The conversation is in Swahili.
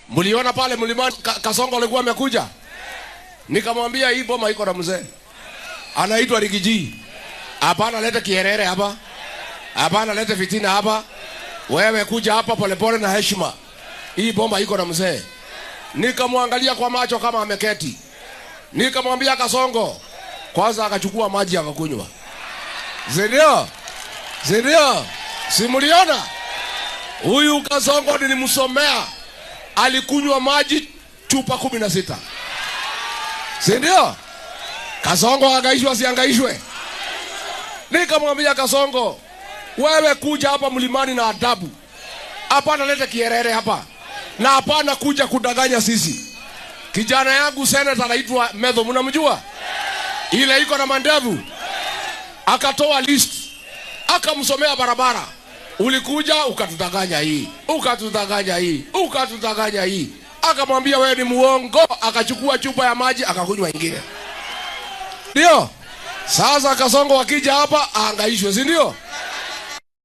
Mliona pale mlimani Kasongo alikuwa amekuja. Nikamwambia hii boma iko na mzee. Anaitwa Rigiji. Hapana leta kierere hapa. Hapana leta fitina hapa. Wewe kuja hapa polepole na heshima. Hii boma iko na mzee. Nikamwangalia kwa macho kama ameketi. Nikamwambia Kasongo. Kwanza akachukua maji akakunywa. Zendio. Simuliona? Huyu Kasongo nilimsomea. Alikunywa maji chupa 16. Sindio? Kasongo angaishwe siangaishwe. Nikamwambia Kasongo, wewe kuja hapa mlimani na adabu. Hapana lete kierere hapa. Na hapana kuja kudanganya sisi. Kijana yangu seneta anaitwa Medho, mnamjua? Ile iko na mandevu. Akatoa list. Akamsomea barabara. Ulikuja ukatudanganya hii. Ukatudanganya hii. Akamwambia wewe ni muongo, akachukua chupa ya maji akakunywa ingine. Ndio? Sasa Kasongo akija hapa aangaishwe, si ndio?